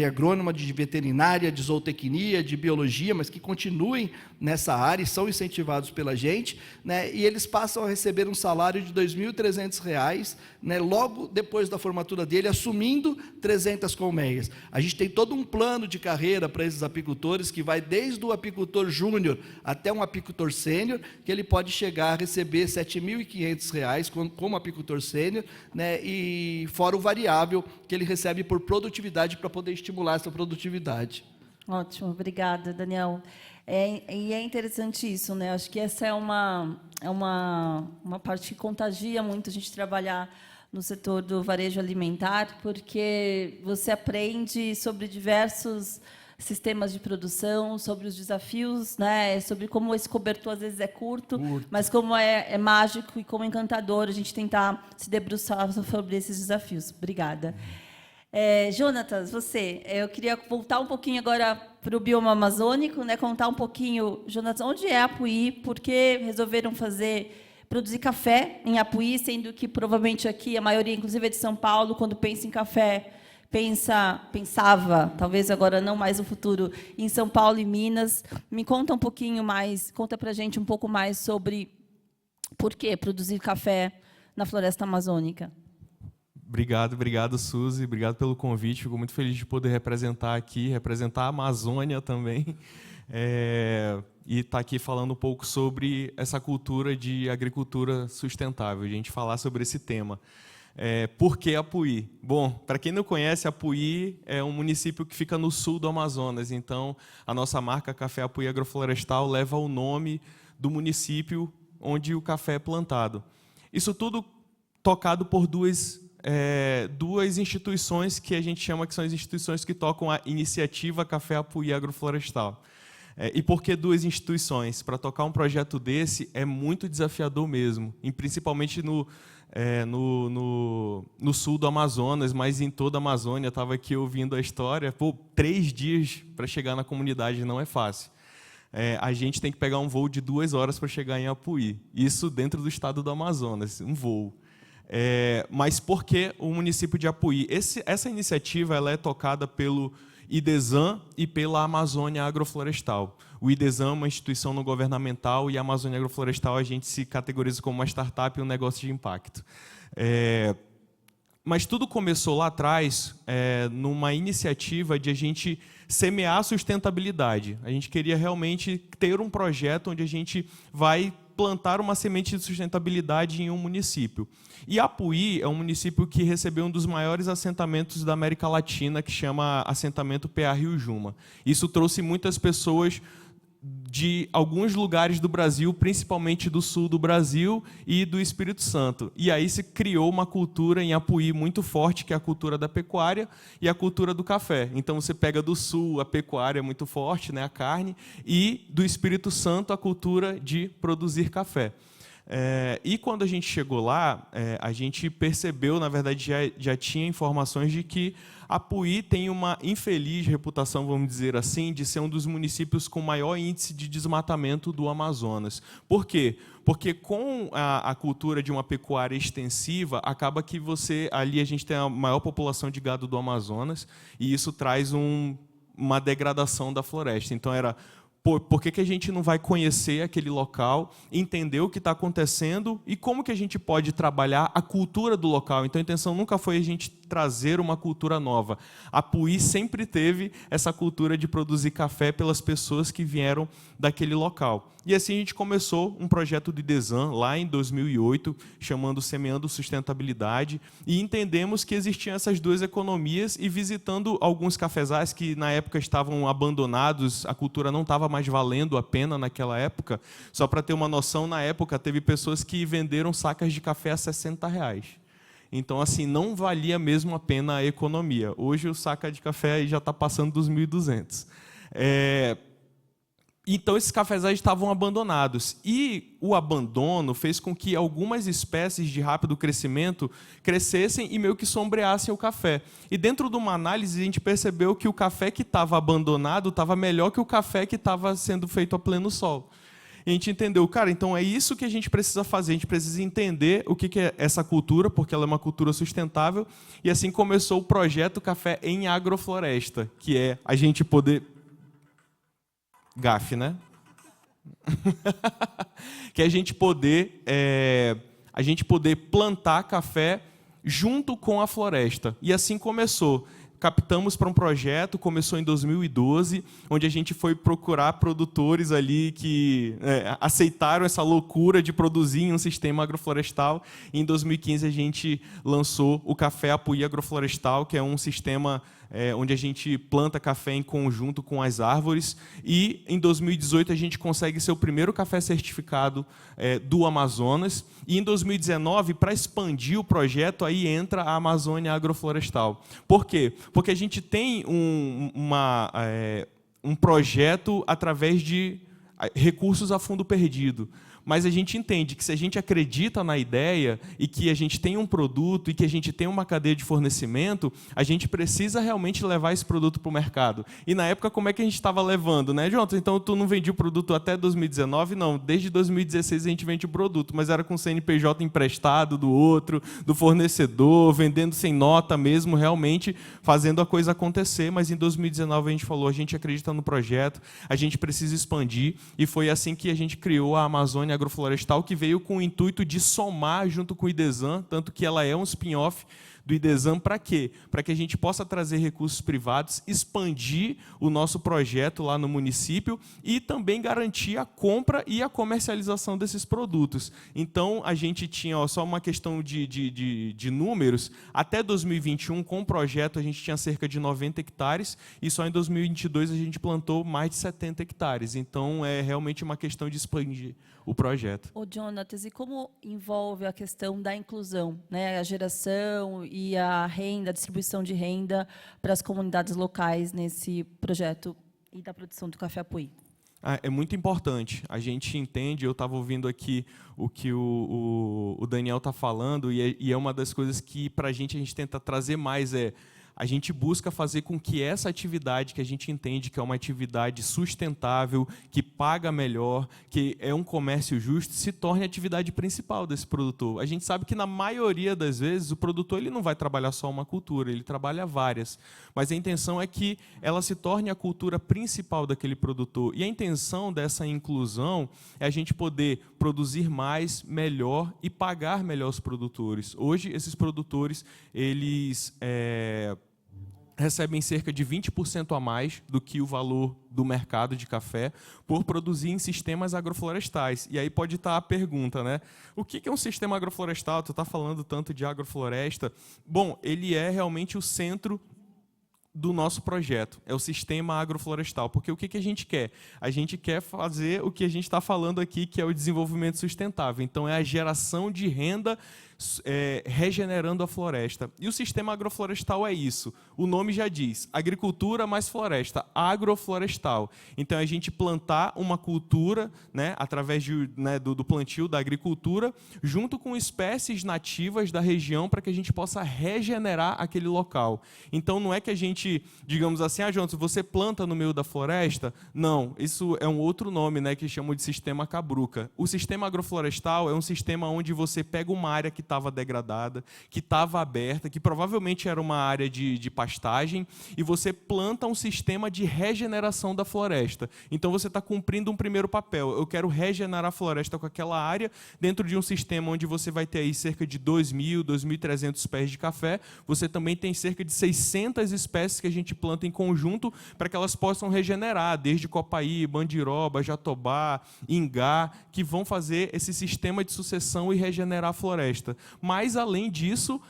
agrônoma, de veterinária, de zootecnia, de biologia, mas que continuem nessa área e são incentivados pela gente, né, e eles passam a receber um salário de R$ 2.300, né, logo depois da formatura dele, assumindo 300 colmeias. A gente tem todo um plano de carreira para esses apicultores, que vai desde o apicultor júnior até um apicultor sênior, que ele pode chegar a receber R$ 7.500 como apicultor sênior, né, e fora o variável que ele recebe por produtividade, para poder estimular essa produtividade. Ótimo, obrigada, Daniel. E é interessante isso, né? Acho que essa é uma parte que contagia muito a gente trabalhar no setor do varejo alimentar, porque você aprende sobre diversos sistemas de produção, sobre os desafios, né? Sobre como esse cobertor às vezes é curto. Mas como é mágico e como encantador a gente tentar se debruçar sobre esses desafios. Obrigada. Jonatas, eu queria voltar um pouquinho agora para o bioma amazônico, né? Contar um pouquinho, Jonatas, onde é Apuí, por que resolveram produzir café em Apuí, sendo que provavelmente aqui a maioria, inclusive, é de São Paulo, quando pensa em café, pensava, talvez agora não mais no futuro, em São Paulo e Minas. Me conta um pouquinho mais, conta para a gente um pouco mais sobre por que produzir café na floresta amazônica. Obrigado, Suzy. Obrigado pelo convite. Fico muito feliz de poder representar a Amazônia também. E estar aqui falando um pouco sobre essa cultura de agricultura sustentável, a gente falar sobre esse tema. Por que Apuí? Bom, para quem não conhece, Apuí é um município que fica no sul do Amazonas. Então, a nossa marca Café Apuí Agroflorestal leva o nome do município onde o café é plantado. Isso tudo tocado por duas instituições que a gente chama que são as instituições que tocam a iniciativa Café Apuí Agroflorestal. E por que duas instituições? Para tocar um projeto desse é muito desafiador mesmo, e principalmente no sul do Amazonas, mas em toda a Amazônia. Estava aqui ouvindo a história. 3 dias para chegar na comunidade não é fácil. A gente tem que pegar um voo de 2 horas para chegar em Apuí. Isso dentro do estado do Amazonas, um voo. Mas por que o município de Apuí? Essa iniciativa ela é tocada pelo IDESAN e pela Amazônia Agroflorestal. O IDESAN é uma instituição não governamental e a Amazônia Agroflorestal a gente se categoriza como uma startup e um negócio de impacto. Mas tudo começou lá atrás numa iniciativa de a gente semear a sustentabilidade. A gente queria realmente ter um projeto onde a gente vai plantar uma semente de sustentabilidade em um município. E Apuí é um município que recebeu um dos maiores assentamentos da América Latina, que chama assentamento PA Rio Juma. Isso trouxe muitas pessoas de alguns lugares do Brasil, principalmente do sul do Brasil e do Espírito Santo. E aí se criou uma cultura em Apuí muito forte, que é a cultura da pecuária e a cultura do café. Então você pega do sul a pecuária muito forte, né, a carne, e do Espírito Santo a cultura de produzir café. E quando a gente chegou lá, a gente percebeu, na verdade, já tinha informações de que Apuí tem uma infeliz reputação, vamos dizer assim, de ser um dos municípios com maior índice de desmatamento do Amazonas. Por quê? Porque com a cultura de uma pecuária extensiva, acaba que ali a gente tem a maior população de gado do Amazonas, e isso traz uma degradação da floresta. Então, por que a gente não vai conhecer aquele local, entender o que está acontecendo e como que a gente pode trabalhar a cultura do local? Então, a intenção nunca foi a gente trazer uma cultura nova. Apuí sempre teve essa cultura de produzir café pelas pessoas que vieram daquele local. E assim a gente começou um projeto de Desan lá em 2008, chamando Semeando Sustentabilidade, e entendemos que existiam essas duas economias, e visitando alguns cafezais que na época estavam abandonados, a cultura não estava mais valendo a pena naquela época. Só para ter uma noção, na época teve pessoas que venderam sacas de café a R$60. Então, assim, não valia mesmo a pena a economia. Hoje o saca de café já está passando dos 1.200. Então, esses cafezais estavam abandonados. E o abandono fez com que algumas espécies de rápido crescimento crescessem e meio que sombreassem o café. E dentro de uma análise, a gente percebeu que o café que estava abandonado estava melhor que o café que estava sendo feito a pleno sol. E a gente entendeu, cara, então é isso que a gente precisa fazer, a gente precisa entender o que é essa cultura, porque ela é uma cultura sustentável, e assim começou o projeto Café em Agrofloresta, que é a gente poder... Gafe, né? Que é a gente poder plantar café junto com a floresta. E assim começou. Captamos para um projeto, começou em 2012, onde a gente foi procurar produtores ali que aceitaram essa loucura de produzir em um sistema agroflorestal. E em 2015 a gente lançou o Café Apuí Agroflorestal, que é um sistema onde a gente planta café em conjunto com as árvores. E em 2018 a gente consegue ser o primeiro café certificado do Amazonas. E em 2019, para expandir o projeto, aí entra a Amazônia Agroflorestal. Por quê? Porque a gente tem um projeto através de recursos a fundo perdido. Mas a gente entende que se a gente acredita na ideia e que a gente tem um produto e que a gente tem uma cadeia de fornecimento, a gente precisa realmente levar esse produto para o mercado. E na época, como é que a gente estava levando, né, Jonathan? Então, tu não vendia o produto até 2019? Não, desde 2016 a gente vende o produto, mas era com CNPJ emprestado do outro, do fornecedor, vendendo sem nota mesmo, realmente fazendo a coisa acontecer. Mas em 2019 a gente falou, a gente acredita no projeto, a gente precisa expandir, e foi assim que a gente criou a Amazônia Agroflorestal, que veio com o intuito de somar junto com o IDESAN, tanto que ela é um spin-off do IDESAN. Para quê? Para que a gente possa trazer recursos privados, expandir o nosso projeto lá no município e também garantir a compra e a comercialização desses produtos. Então, a gente tinha, só uma questão de números, até 2021, com o projeto, a gente tinha cerca de 90 hectares, e só em 2022 a gente plantou mais de 70 hectares. Então, é realmente uma questão de expandir o projeto. Ô, Jonatas, e como envolve a questão da inclusão, né, a geração e a renda, a distribuição de renda para as comunidades locais nesse projeto e da produção do Café Apuí? É muito importante. A gente entende, eu estava ouvindo aqui o que o Daniel está falando, e é uma das coisas que, para a gente tenta trazer mais, a gente busca fazer com que essa atividade, que a gente entende que é uma atividade sustentável, que paga melhor, que é um comércio justo, se torne a atividade principal desse produtor. A gente sabe que, na maioria das vezes, o produtor ele não vai trabalhar só uma cultura, ele trabalha várias. Mas a intenção é que ela se torne a cultura principal daquele produtor. E a intenção dessa inclusão é a gente poder produzir mais, melhor e pagar melhor os produtores. Hoje, esses produtores, eles recebem cerca de 20% a mais do que o valor do mercado de café por produzir em sistemas agroflorestais. E aí pode estar a pergunta, né? O que é um sistema agroflorestal? Tu está falando tanto de agrofloresta. Bom, ele é realmente o centro do nosso projeto, é o sistema agroflorestal, porque o que a gente quer? A gente quer fazer o que a gente está falando aqui, que é o desenvolvimento sustentável. Então, é a geração de renda regenerando a floresta. E o sistema agroflorestal é isso. O nome já diz, agricultura mais floresta, agroflorestal. Então, é a gente plantar uma cultura, né, através do plantio da agricultura, junto com espécies nativas da região, para que a gente possa regenerar aquele local. Então, não é que a gente, digamos assim, Jonas, você planta no meio da floresta? Não, isso é um outro nome, né, que chamam de sistema Cabruca. O sistema agroflorestal é um sistema onde você pega uma área que estava degradada, que estava aberta, que provavelmente era uma área de pastagem, e você planta um sistema de regeneração da floresta. Então, você está cumprindo um primeiro papel. Eu quero regenerar a floresta com aquela área, dentro de um sistema onde você vai ter aí cerca de 2.000, 2.300 pés de café. Você também tem cerca de 600 espécies que a gente planta em conjunto para que elas possam regenerar, desde copaí, bandiroba, jatobá, ingá, que vão fazer esse sistema de sucessão e regenerar a floresta. Mas, além disso,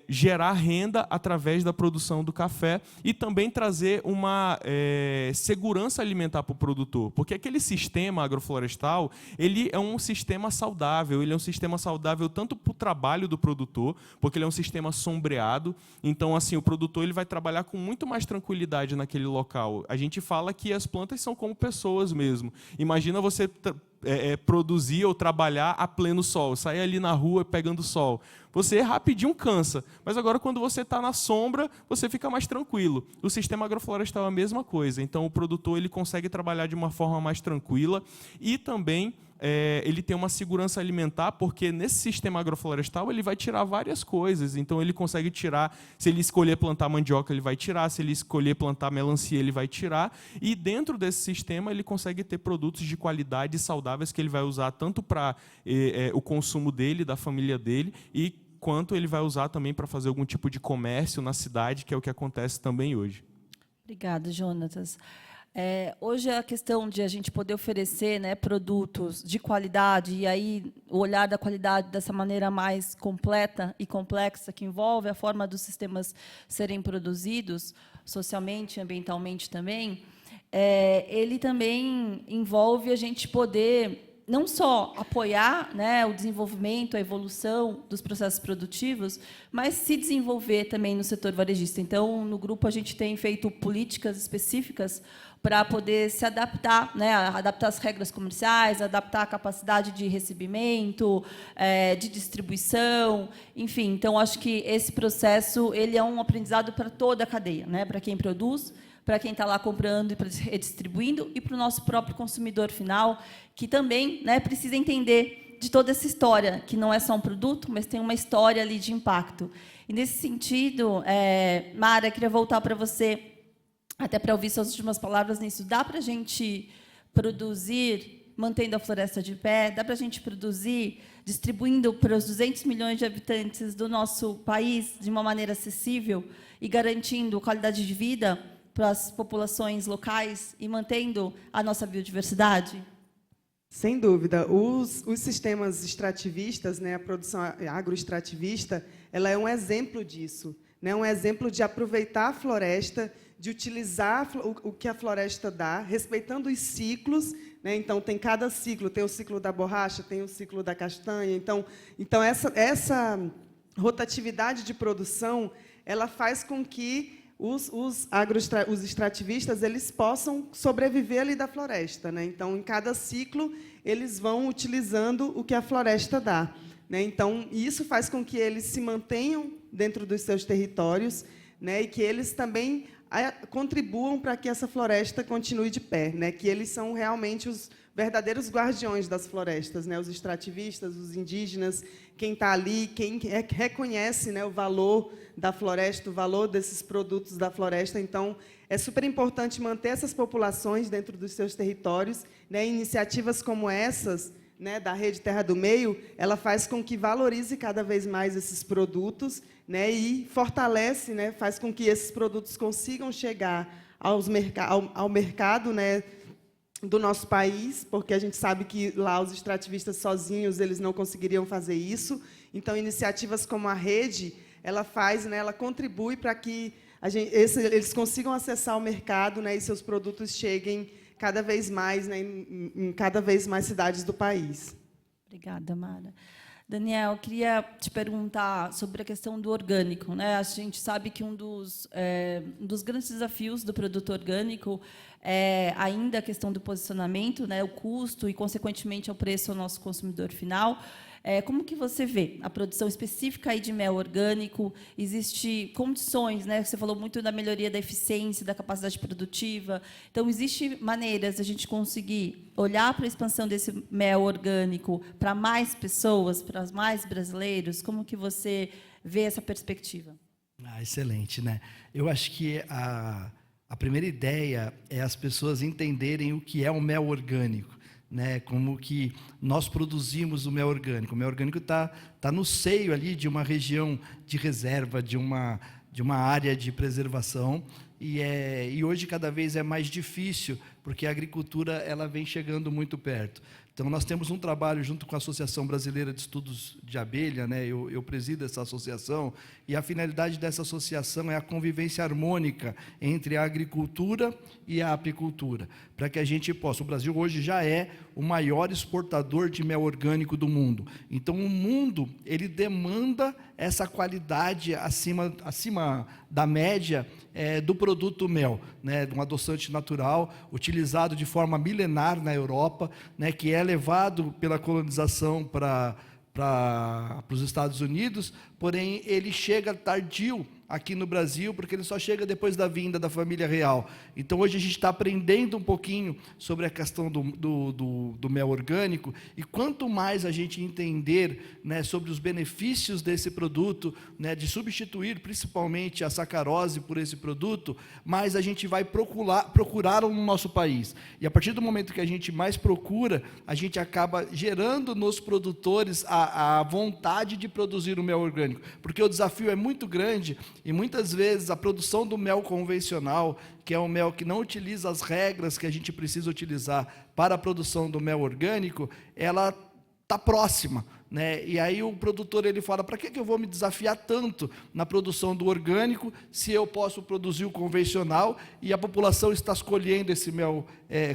gerar renda através da produção do café e também trazer uma segurança alimentar para o produtor. Porque aquele sistema agroflorestal, ele é um sistema saudável, ele é um sistema saudável tanto para o trabalho do produtor, porque ele é um sistema sombreado, então assim, o produtor ele vai trabalhar com muito mais tranquilidade naquele local. A gente fala que as plantas são como pessoas mesmo. Imagina você produzir ou trabalhar a pleno sol, sair ali na rua pegando sol. Você rapidinho cansa, mas agora quando você está na sombra, você fica mais tranquilo. O sistema agroflorestal é a mesma coisa, então o produtor ele consegue trabalhar de uma forma mais tranquila e também ele tem uma segurança alimentar, porque nesse sistema agroflorestal ele vai tirar várias coisas. Então, ele consegue tirar, se ele escolher plantar mandioca, ele vai tirar, se ele escolher plantar melancia, ele vai tirar. E dentro desse sistema, ele consegue ter produtos de qualidade saudáveis que ele vai usar tanto para o consumo dele, da família dele, e quanto ele vai usar também para fazer algum tipo de comércio na cidade, que é o que acontece também hoje. Obrigada, Jonatas. Hoje a questão de a gente poder oferecer, né, produtos de qualidade, e aí o olhar da qualidade dessa maneira mais completa e complexa, que envolve a forma dos sistemas serem produzidos, socialmente, ambientalmente também, ele também envolve a gente poder não só apoiar, né, o desenvolvimento, a evolução dos processos produtivos, mas se desenvolver também no setor varejista. Então, no grupo, a gente tem feito políticas específicas para poder se adaptar, né, adaptar as regras comerciais, adaptar a capacidade de recebimento, de distribuição, enfim. Então, acho que esse processo ele é um aprendizado para toda a cadeia, né, para quem produz, para quem está lá comprando e redistribuindo, e para o nosso próprio consumidor final, que também, né, precisa entender de toda essa história, que não é só um produto, mas tem uma história ali de impacto. E, nesse sentido, Mara, queria voltar para você, até para ouvir suas últimas palavras nisso. Dá para a gente produzir, mantendo a floresta de pé? Dá para a gente produzir, distribuindo para os 200 milhões de habitantes do nosso país de uma maneira acessível e garantindo qualidade de vida para as populações locais e mantendo a nossa biodiversidade? Sem dúvida. Os sistemas extrativistas, né, a produção agroextrativista, ela é um exemplo disso, né, um exemplo de aproveitar a floresta, de utilizar o que a floresta dá, respeitando os ciclos, né? Então, tem cada ciclo, tem o ciclo da borracha, tem o ciclo da castanha. Então essa rotatividade de produção, ela faz com que os extrativistas eles possam sobreviver ali da floresta, né? Então, em cada ciclo, eles vão utilizando o que a floresta dá, né? Então, isso faz com que eles se mantenham dentro dos seus territórios, né? E que eles também contribuam para que essa floresta continue de pé, né? Que eles são realmente os verdadeiros guardiões das florestas, né? Os extrativistas, os indígenas, quem está ali, quem reconhece, né, o valor da floresta, o valor desses produtos da floresta. Então, é super importante manter essas populações dentro dos seus territórios, né? Iniciativas como essas, né, da Rede Terra do Meio, ela faz com que valorize cada vez mais esses produtos, né, e fortalece, né, faz com que esses produtos consigam chegar ao mercado, né, do nosso país, porque a gente sabe que lá os extrativistas sozinhos eles não conseguiriam fazer isso. Então, iniciativas como a Rede, ela faz, né, ela contribui para que eles consigam acessar o mercado, né, e seus produtos cheguem cada vez mais, né, em cada vez mais cidades do país. Obrigada, Mara. Daniel, eu queria te perguntar sobre a questão do orgânico, né? A gente sabe que um dos grandes desafios do produto orgânico é ainda a questão do posicionamento, né? O custo e, consequentemente, o preço ao nosso consumidor final. Como que você vê a produção específica aí de mel orgânico? Existem condições, né? Você falou muito da melhoria da eficiência, da capacidade produtiva. Então, existem maneiras de a gente conseguir olhar para a expansão desse mel orgânico para mais pessoas, para mais brasileiros? Como que você vê essa perspectiva? Excelente, né? Eu acho que a primeira ideia é as pessoas entenderem o que é o mel orgânico. Né, como que nós produzimos o mel orgânico. O mel orgânico tá no seio ali de uma região de reserva, de uma área de preservação, e hoje cada vez é mais difícil, porque a agricultura ela vem chegando muito perto. Então, nós temos um trabalho junto com a Associação Brasileira de Estudos de Abelha, né? Eu presido essa associação, e a finalidade dessa associação é a convivência harmônica entre a agricultura e a apicultura, para que a gente possa... O Brasil hoje já é o maior exportador de mel orgânico do mundo. Então, o mundo ele demanda essa qualidade acima da média do produto mel, né? Um adoçante natural, utilizado de forma milenar na Europa, né? Que é levado pela colonização para os Estados Unidos, porém ele chega tardio aqui no Brasil, porque ele só chega depois da vinda da família real. Então, hoje a gente está aprendendo um pouquinho sobre a questão do mel orgânico, e quanto mais a gente entender, né, sobre os benefícios desse produto, né, de substituir principalmente a sacarose por esse produto, mais a gente vai procurá-lo no nosso país. E a partir do momento que a gente mais procura, a gente acaba gerando nos produtores a vontade de produzir o mel orgânico, porque o desafio é muito grande. E muitas vezes a produção do mel convencional, que é um mel que não utiliza as regras que a gente precisa utilizar para a produção do mel orgânico, ela está próxima, né? E aí o produtor ele fala: para que eu vou me desafiar tanto na produção do orgânico se eu posso produzir o convencional e a população está escolhendo esse mel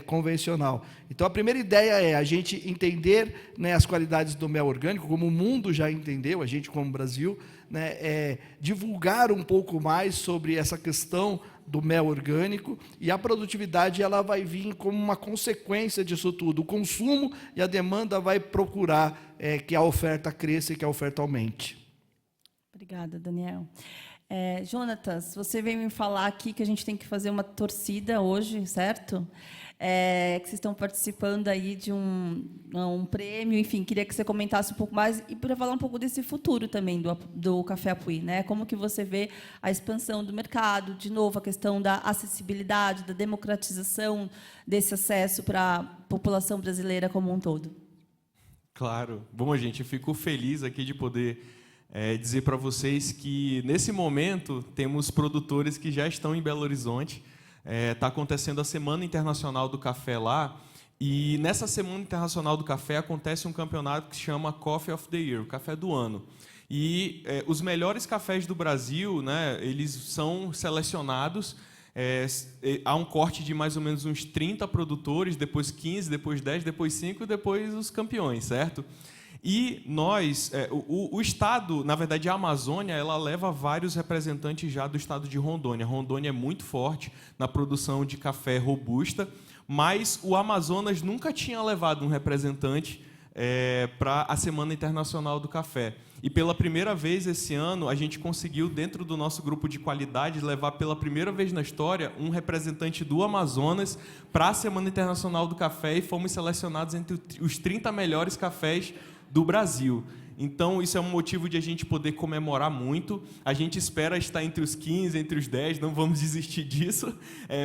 convencional? Então, a primeira ideia é a gente entender, né, as qualidades do mel orgânico, como o mundo já entendeu, a gente como Brasil, né, divulgar um pouco mais sobre essa questão do mel orgânico, e a produtividade ela vai vir como uma consequência disso tudo. O consumo e a demanda vai procurar que a oferta cresça e que a oferta aumente. Obrigada, Daniel. Jonatas, você veio me falar aqui que a gente tem que fazer uma torcida hoje, certo? Que vocês estão participando aí de um prêmio, enfim, queria que você comentasse um pouco mais e para falar um pouco desse futuro também do Café Apuí, né? Como que você vê a expansão do mercado, de novo, a questão da acessibilidade, da democratização desse acesso para a população brasileira como um todo? Claro. Bom, gente, eu fico feliz aqui de poder dizer para vocês que, nesse momento, temos produtores que já estão em Belo Horizonte. Está acontecendo a Semana Internacional do Café lá, e nessa Semana Internacional do Café acontece um campeonato que se chama Coffee of the Year, o Café do Ano. E os melhores cafés do Brasil, né, eles são selecionados, há um corte de mais ou menos uns 30 produtores, depois 15, depois 10, depois 5 e depois os campeões, certo? E nós, o Estado, na verdade, a Amazônia, ela leva vários representantes já do Estado de Rondônia. Rondônia é muito forte na produção de café robusta, mas o Amazonas nunca tinha levado um representante para a Semana Internacional do Café. E pela primeira vez esse ano, a gente conseguiu, dentro do nosso grupo de qualidade, levar pela primeira vez na história um representante do Amazonas para a Semana Internacional do Café, e fomos selecionados entre os 30 melhores cafés do Brasil. Então, isso é um motivo de a gente poder comemorar muito. A gente espera estar entre os 15, entre os 10, não vamos desistir disso.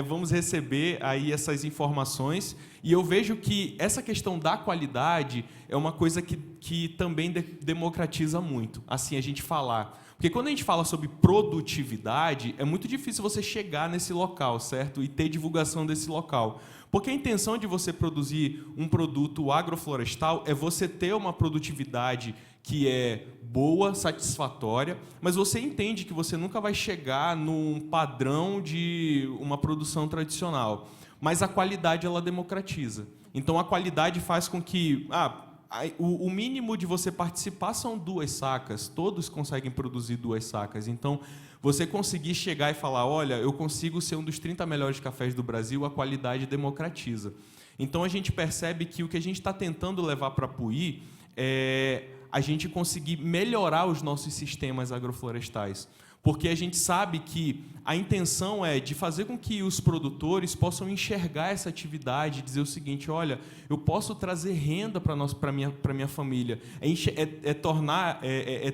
Vamos receber aí essas informações. E eu vejo que essa questão da qualidade é uma coisa que também democratiza muito, assim, a gente falar. Porque quando a gente fala sobre produtividade, é muito difícil você chegar nesse local, certo? E ter divulgação desse local. Porque a intenção de você produzir um produto agroflorestal é você ter uma produtividade que é boa, satisfatória, mas você entende que você nunca vai chegar num padrão de uma produção tradicional. Mas a qualidade, ela democratiza. Então, a qualidade faz com que... o mínimo de você participar são 2 sacas. Todos conseguem produzir 2 sacas. Então, você conseguir chegar e falar, olha, eu consigo ser um dos 30 melhores cafés do Brasil, a qualidade democratiza. Então, a gente percebe que o que a gente está tentando levar para Apuí é a gente conseguir melhorar os nossos sistemas agroflorestais. Porque a gente sabe que a intenção é de fazer com que os produtores possam enxergar essa atividade e dizer o seguinte, olha, eu posso trazer renda para minha família,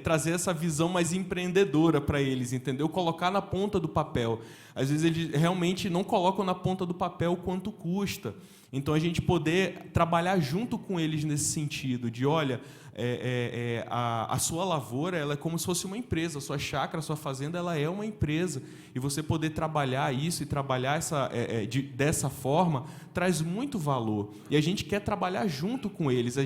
trazer essa visão mais empreendedora para eles, entendeu? Colocar na ponta do papel. Às vezes eles realmente não colocam na ponta do papel o quanto custa. Então, a gente poder trabalhar junto com eles nesse sentido, de, olha, a sua lavoura ela é como se fosse uma empresa, a sua chácara, a sua fazenda, ela é uma empresa. E você poder trabalhar isso e trabalhar dessa forma traz muito valor. E a gente quer trabalhar junto com eles. Eu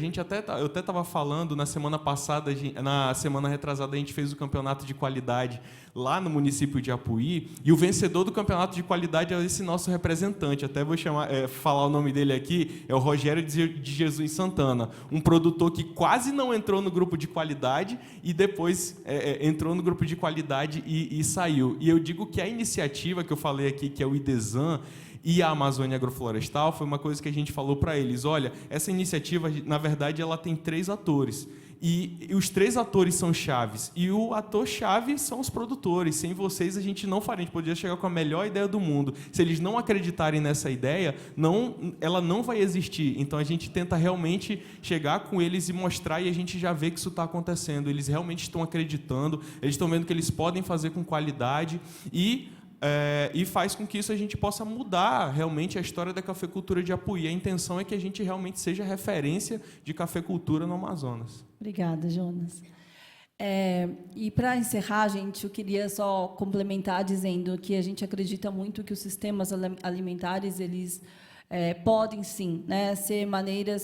até estava falando, na semana passada, na semana retrasada, a gente fez o campeonato de qualidade lá no município de Apuí, e o vencedor do campeonato de qualidade é esse nosso representante. Até vou falar o nome dele aqui, é o Rogério de Jesus Santana, um produtor que quase não entrou no grupo de qualidade e depois entrou no grupo de qualidade e saiu. E eu digo que a iniciativa que eu falei aqui, que é o IDESAN, e a Amazônia Agroflorestal, foi uma coisa que a gente falou para eles, olha, essa iniciativa, na verdade, ela tem 3 atores. E os 3 atores são chaves. E o ator-chave são os produtores. Sem vocês, a gente não faria. A gente poderia chegar com a melhor ideia do mundo. Se eles não acreditarem nessa ideia, ela não vai existir. Então, a gente tenta realmente chegar com eles e mostrar, e a gente já vê que isso está acontecendo. Eles realmente estão acreditando, eles estão vendo que eles podem fazer com qualidade e faz com que isso a gente possa mudar realmente a história da cafeicultura de Apuí. A intenção é que a gente realmente seja referência de cafeicultura no Amazonas. Obrigada, Jonas. E para encerrar, gente, eu queria só complementar dizendo que a gente acredita muito que os sistemas alimentares eles podem sim, né, ser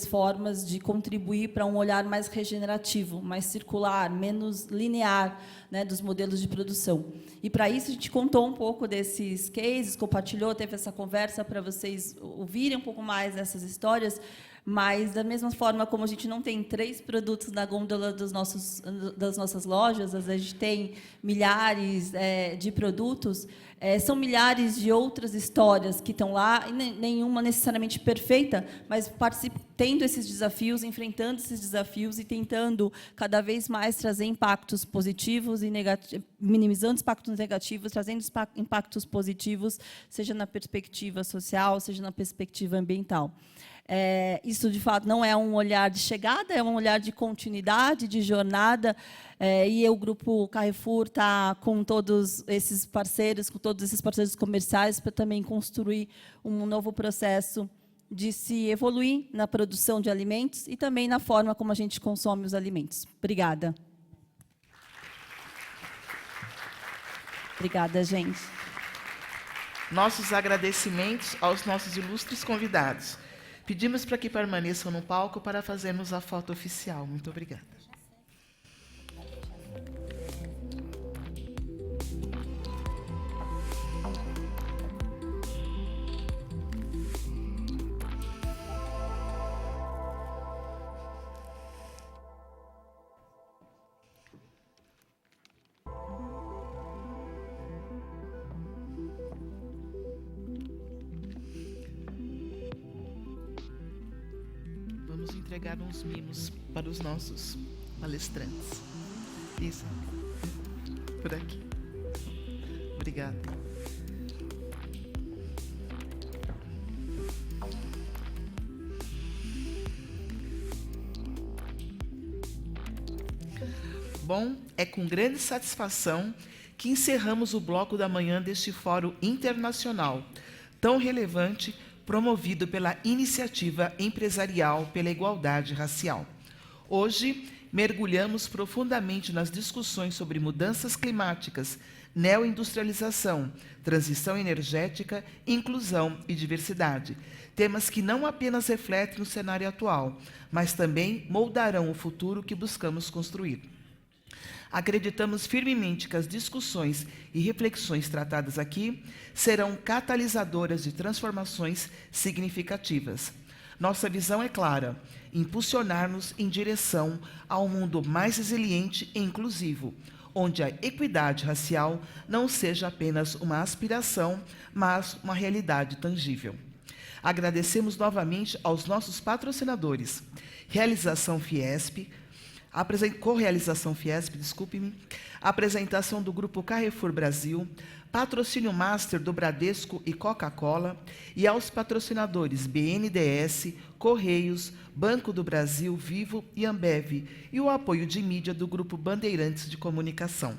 formas de contribuir para um olhar mais regenerativo, mais circular, menos linear, né, dos modelos de produção. E para isso a gente contou um pouco desses cases, compartilhou, teve essa conversa para vocês ouvirem um pouco mais dessas histórias. Mas, da mesma forma como a gente não tem 3 produtos na gôndola das nossas lojas, a gente tem milhares de produtos, são milhares de outras histórias que estão lá, e nenhuma necessariamente perfeita, mas tendo esses desafios, enfrentando esses desafios e tentando cada vez mais trazer impactos positivos e minimizando os impactos negativos, trazendo impactos positivos, seja na perspectiva social, seja na perspectiva ambiental. Isso, de fato, não é um olhar de chegada, é um olhar de continuidade, de jornada, e o Grupo Carrefour está com todos esses parceiros comerciais para também construir um novo processo de se evoluir na produção de alimentos e também na forma como a gente consome os alimentos. Obrigada. Obrigada, gente. Nossos agradecimentos aos nossos ilustres convidados. Pedimos para que permaneçam no palco para fazermos a foto oficial. Muito obrigada. Entregar uns mimos para os nossos palestrantes. Isso. Por aqui. Obrigada. Bom, é com grande satisfação que encerramos o bloco da manhã deste Fórum Internacional, tão relevante, promovido pela Iniciativa Empresarial pela Igualdade Racial. Hoje, mergulhamos profundamente nas discussões sobre mudanças climáticas, neoindustrialização, transição energética, inclusão e diversidade, temas que não apenas refletem o cenário atual, mas também moldarão o futuro que buscamos construir. Acreditamos firmemente que as discussões e reflexões tratadas aqui serão catalisadoras de transformações significativas. Nossa visão é clara: impulsionar-nos em direção a um mundo mais resiliente e inclusivo, onde a equidade racial não seja apenas uma aspiração, mas uma realidade tangível. Agradecemos novamente aos nossos patrocinadores, Correalização Fiesp, desculpe-me, apresentação do Grupo Carrefour Brasil, patrocínio master do Bradesco e Coca-Cola, e aos patrocinadores BNDES, Correios, Banco do Brasil, Vivo e Ambev, e o apoio de mídia do Grupo Bandeirantes de Comunicação.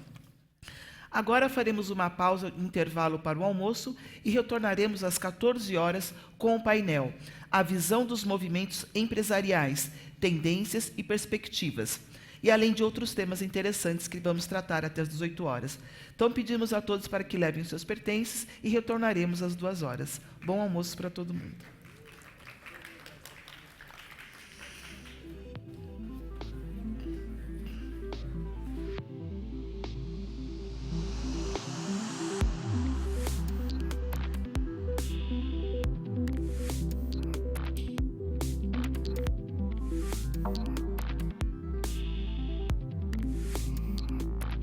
Agora faremos uma pausa, intervalo para o almoço, e retornaremos às 14 horas com o painel A Visão dos Movimentos Empresariais, Tendências e Perspectivas, e além de outros temas interessantes que vamos tratar até às 18 horas. Então, pedimos a todos para que levem os seus pertences e retornaremos às 2 horas. Bom almoço para todo mundo.